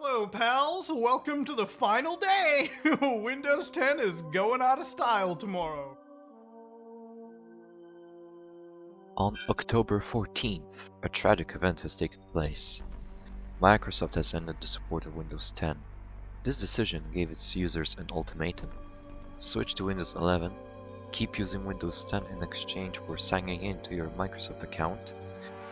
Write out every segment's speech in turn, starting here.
Hello, pals. Welcome to the final day. Windows 10 is going out of style tomorrow. On October 14th, a tragic event has taken place. Microsoft has ended the support of Windows 10. This decision gave its users an ultimatum. Switch to Windows 11, keep using Windows 10 in exchange for signing in to your Microsoft account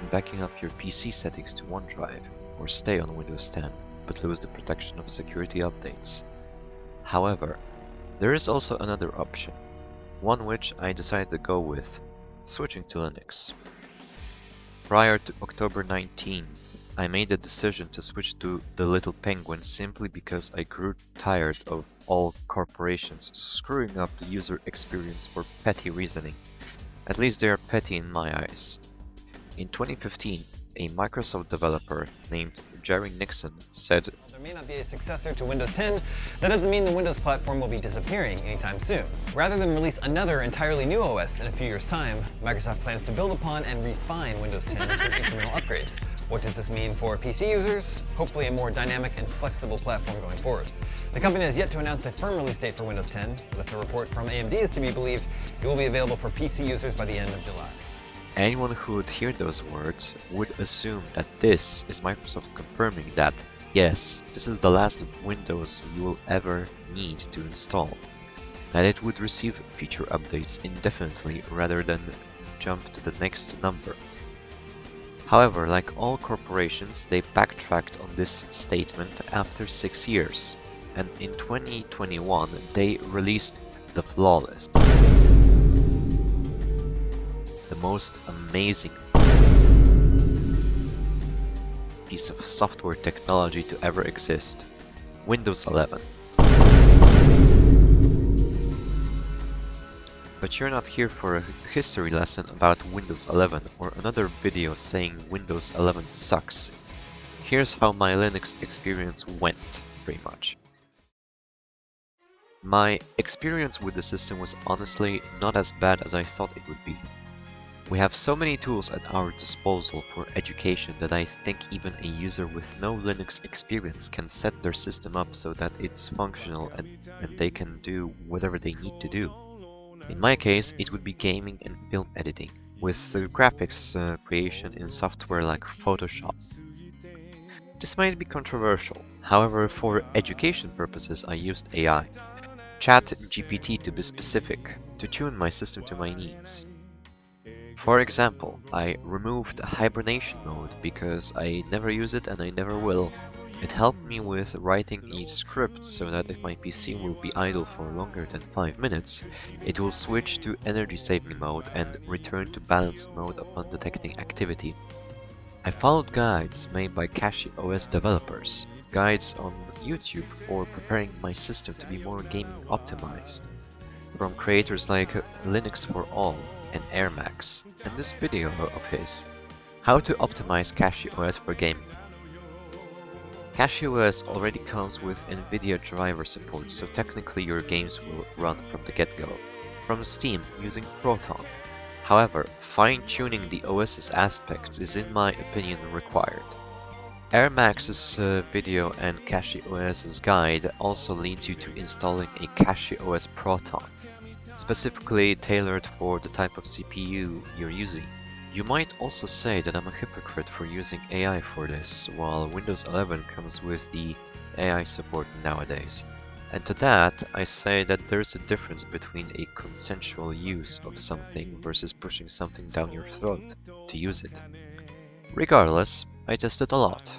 and backing up your PC settings to OneDrive, or stay on Windows 10 but lose the protection of security updates. However, there is also another option, one which I decided to go with: switching to Linux. Prior to October 19th, I made the decision to switch to the Little Penguin simply because I grew tired of all corporations screwing up the user experience for petty reasoning. At least they are petty in my eyes. In 2015, a Microsoft developer named Jerry Nixon said, "There may not be a successor to Windows 10. That doesn't mean the Windows platform will be disappearing anytime soon. Rather than release another entirely new OS in a few years' time, Microsoft plans to build upon and refine Windows 10 through incremental upgrades. What does this mean for PC users? Hopefully a more dynamic and flexible platform going forward. The company has yet to announce a firm release date for Windows 10, but if the report from AMD is to be believed, it will be available for PC users by the end of July." anyone who would hear those words would assume that this is Microsoft confirming that, yes, this is the last Windows you will ever need to install, that it would receive feature updates indefinitely rather than jump to the next number. However, like all corporations, they backtracked on this statement after 6 years, and in 2021 they released the Flawless, the most amazing piece of software technology to ever exist, Windows 11. But you're not here for a history lesson about Windows 11 or another video saying Windows 11 sucks. Here's how my Linux experience went, pretty much. My experience with the system was honestly not as bad as I thought it would be. We have so many tools at our disposal for education that I think even a user with no Linux experience can set their system up so that it's functional and they can do whatever they need to do. In my case, it would be gaming and film editing, with graphics creation in software like Photoshop. This might be controversial, however, for education purposes I used AI, ChatGPT to be specific, to tune my system to my needs. For example, I removed hibernation mode because I never use it and I never will. It helped me with writing a script so that if my PC will be idle for longer than 5 minutes, it will switch to energy saving mode and return to balanced mode upon detecting activity. I followed guides made by Caviats developers, guides on YouTube for preparing my system to be more gaming optimized, from creators like Linux for All and AirMax, and this video of his, how to optimize Caviats for gaming. Caviats already comes with NVIDIA driver support, so technically your games will run from the get-go, from Steam using Proton. However, fine-tuning the OS's aspects is in my opinion required. AirMax's video and Caviats's guide also leads you to installing a Caviats Proton, specifically tailored for the type of CPU you're using. You might also say that I'm a hypocrite for using AI for this, while Windows 11 comes with the AI support nowadays. And to that, I say that there's a difference between a consensual use of something versus pushing something down your throat to use it. Regardless, I tested a lot.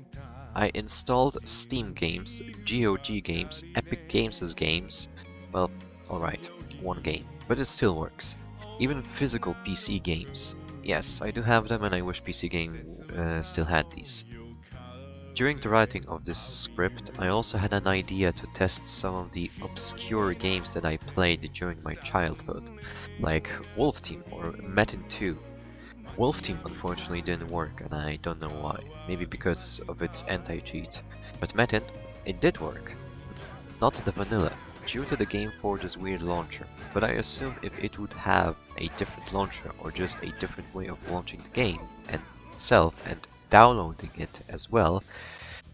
I installed Steam games, GOG games, Epic Games' games, well, alright, one game, but it still works. Even physical PC games. Yes, I do have them and I wish PC Game still had these. During the writing of this script, I also had an idea to test some of the obscure games that I played during my childhood, like Wolf Team or Metin 2. Wolf Team unfortunately didn't work and I don't know why, maybe because of its anti-cheat. But Metin, it did work. Not the vanilla, due to the Gameforge's weird launcher, but I assume if it would have a different launcher or just a different way of launching the game and itself and downloading it as well,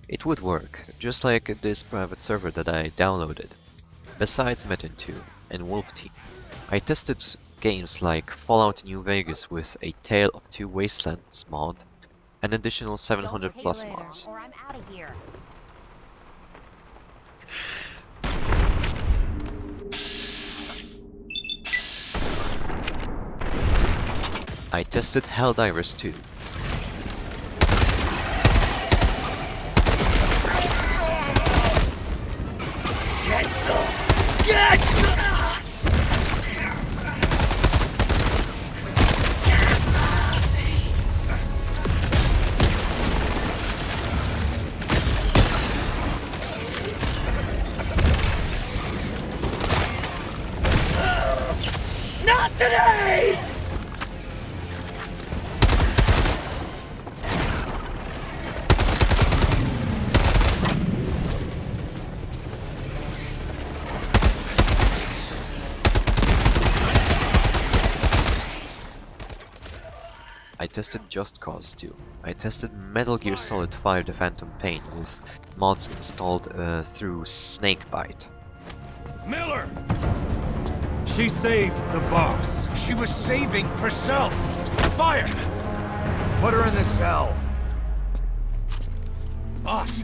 It would work, just like this private server that I downloaded. Besides Metin 2 and Wolf Team, I tested games like Fallout New Vegas with a Tale of Two Wastelands mod, and additional 700 plus mods. Or I'm out of here. I tested Helldivers 2. Not today! I tested Just Cause 2. I tested Metal Gear Solid 5 The Phantom Pain with mods installed through Snakebite. Miller! She saved the boss. She was saving herself! Fire! Put her in the cell! Boss!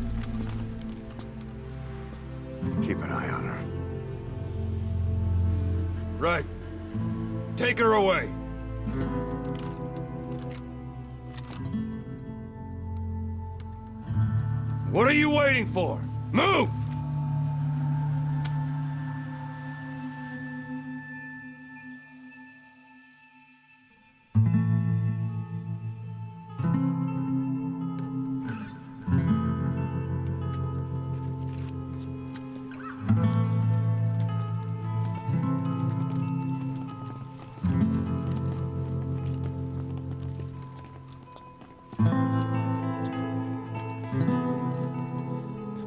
Keep an eye on her. Right. Take her away. What are you waiting for? Move!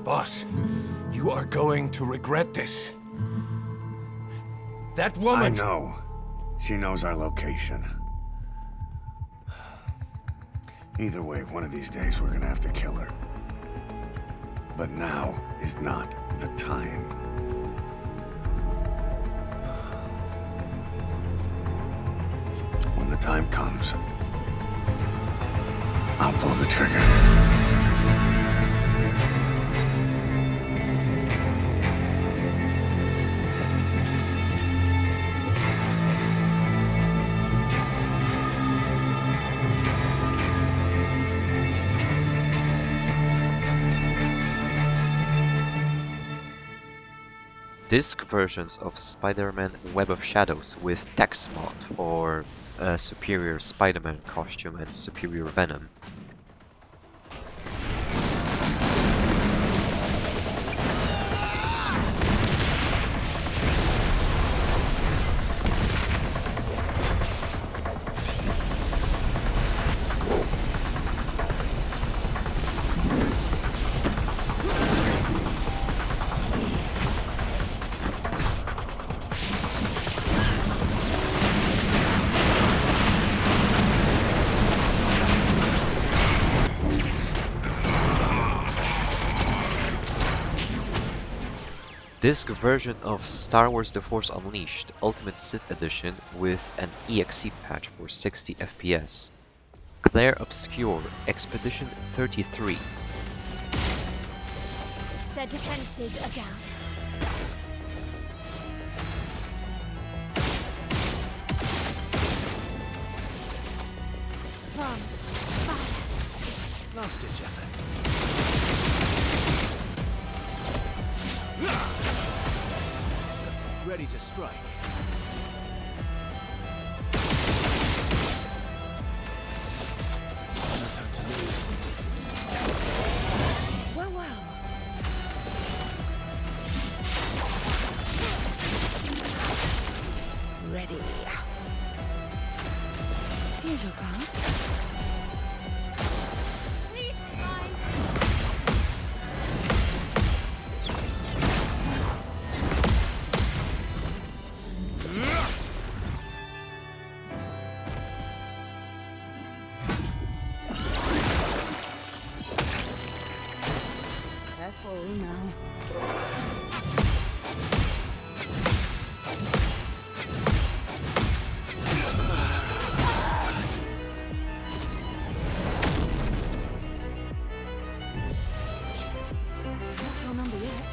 Boss, you are going to regret this. That woman... I know. She knows our location. Either way, one of these days we're gonna have to kill her. But now is not the time. When the time comes, I'll pull the trigger. Disc versions of Spider-Man Web of Shadows with Tex mod for a superior Spider-Man costume and superior Venom. Disc version of Star Wars The Force Unleashed Ultimate Sith Edition with an EXE patch for 60 FPS. Claire Obscure Expedition 33. Their defenses are down. From fire. Last ditch effort. Ready to strike. No time to lose. Well, well. Ready. Here's your card. Please, mine. full now. Not your number yet.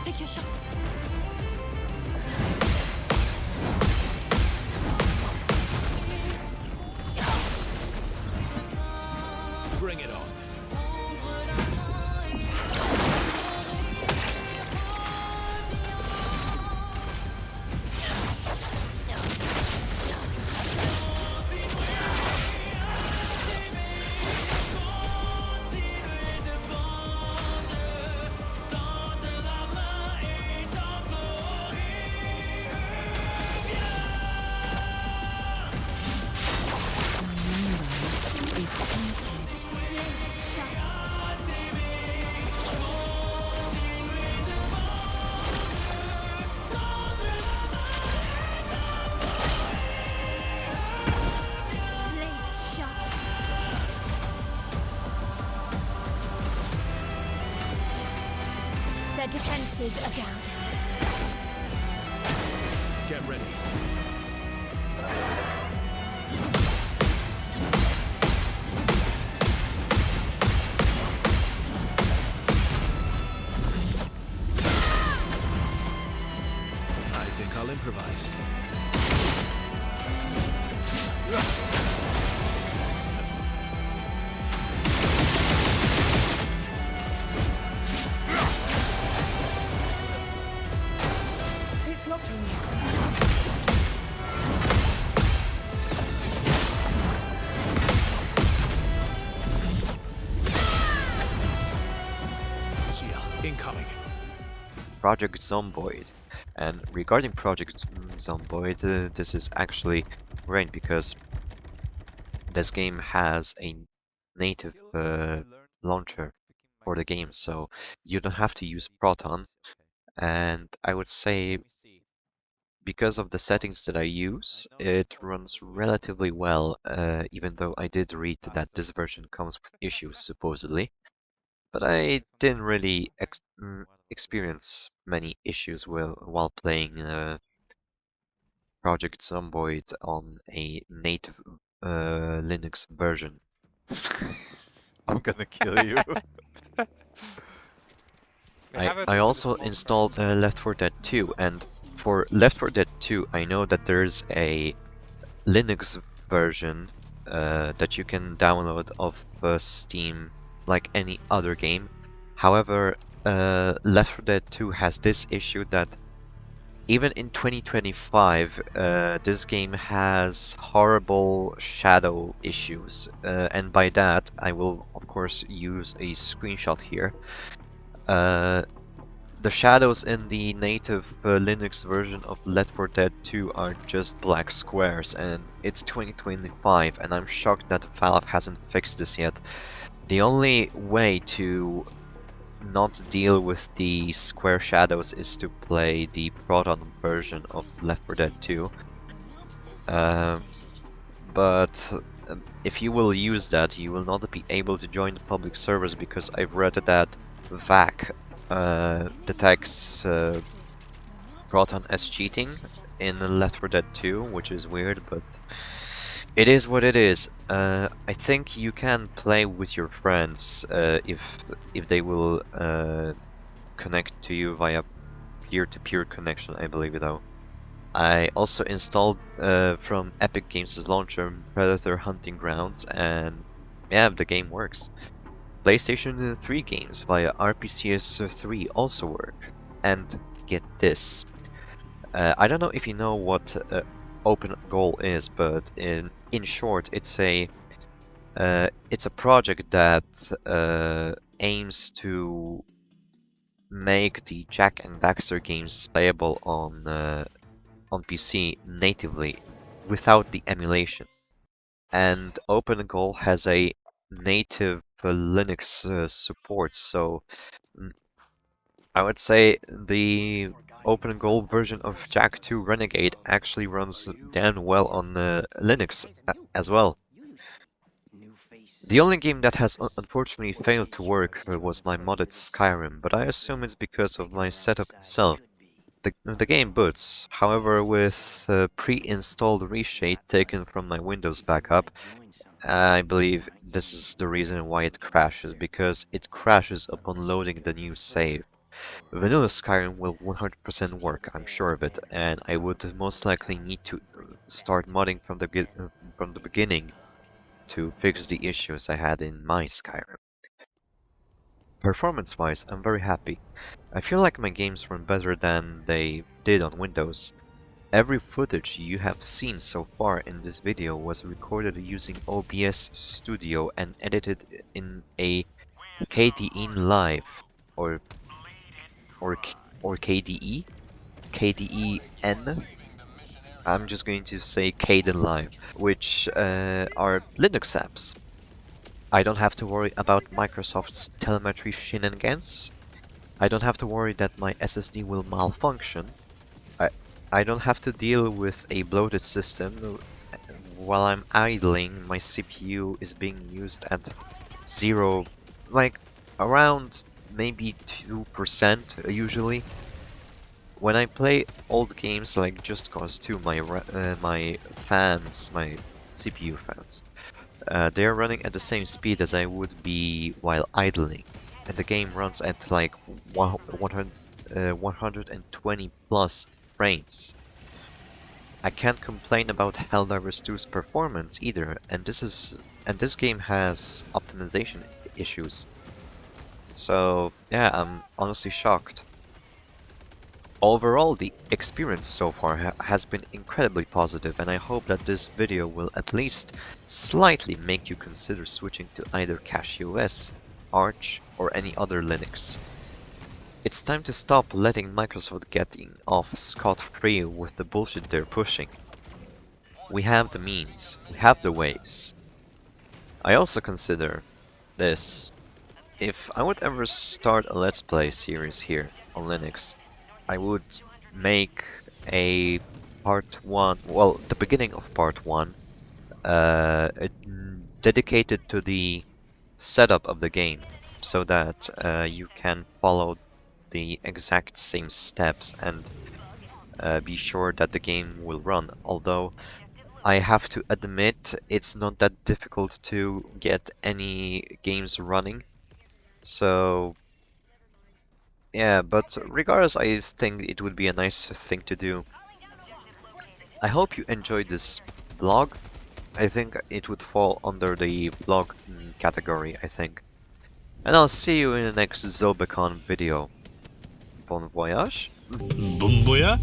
Take your shot. Bring it on. Is painted. Let's shut. Let's shut. Their defenses are down. Get ready. I think I'll improvise. It's locked on you. Shield incoming. Project Zomboid. And regarding Project Zomboid, this is actually great because this game has a native launcher for the game, so you don't have to use Proton. And I would say because of the settings that I use, it runs relatively well, even though I did read that this version comes with issues, supposedly. But I didn't really experience many issues while playing Project Zomboid on a native Linux version. I'm gonna kill you. I also installed Left 4 Dead 2, and for Left 4 Dead 2 I know that there's a Linux version that you can download of Steam like any other game. However, Left 4 Dead 2 has this issue that even in 2025, this game has horrible shadow issues, and by that I will of course use a screenshot here. The shadows in the native Linux version of Left 4 Dead 2 are just black squares, and it's 2025, and I'm shocked that Valve hasn't fixed this yet. The only way to not deal with the square shadows is to play the Proton version of Left 4 Dead 2. But if you will use that, you will not be able to join the public servers, because I've read that VAC detects Proton as cheating in Left 4 Dead 2, which is weird, but it is what it is. I think you can play with your friends if they will connect to you via peer-to-peer connection, I believe, though. I also installed from Epic Games' launcher Predator Hunting Grounds, and yeah, the game works. PlayStation 3 games via RPCS 3 also work. And get this. I don't know if you know what Open Goal is, but in short, it's a project that aims to make the Jack and Daxter games playable on PC natively without the emulation. And OpenGoal has a native Linux support, so I would say the OpenGoal version of Jack 2 Renegade actually runs damn well on Linux as well. The only game that has unfortunately failed to work was my modded Skyrim, but I assume it's because of my setup itself. The game boots, however, with pre-installed reshade taken from my Windows backup, I believe this is the reason why it crashes, because it crashes upon loading the new save. Vanilla Skyrim will 100% work, I'm sure of it, and I would most likely need to start modding from the beginning to fix the issues I had in my Skyrim. Performance-wise, I'm very happy. I feel like my games run better than they did on Windows. Every footage you have seen so far in this video was recorded using OBS Studio and edited in a KDE Live or KDE? KDEN? I'm just going to say Kden Live, which are Linux apps. I don't have to worry about Microsoft's telemetry shenanigans. I don't have to worry that my SSD will malfunction. I don't have to deal with a bloated system. While I'm idling, my CPU is being used at zero, like around maybe 2% usually. When I play old games like Just Cause 2, my CPU fans, they are running at the same speed as I would be while idling, and the game runs at like 120 plus frames. I can't complain about Helldivers 2's performance either, and this game has optimization issues. So yeah, I'm honestly shocked. Overall, the experience so far has been incredibly positive, and I hope that this video will at least slightly make you consider switching to either CachyOS, Arch, or any other Linux. It's time to stop letting Microsoft getting off scot-free with the bullshit they're pushing. We have the means, we have the ways. I also consider this: if I would ever start a Let's Play series here on Linux, I would make a part 1, well, the beginning of part 1, dedicated to the setup of the game, so that you can follow the exact same steps and be sure that the game will run. Although I have to admit, it's not that difficult to get any games running. So yeah, but regardless, I think it would be a nice thing to do. I hope you enjoyed this vlog. I think it would fall under the vlog category, I think. And I'll see you in the next Zobecon video. Bon voyage. Bon voyage.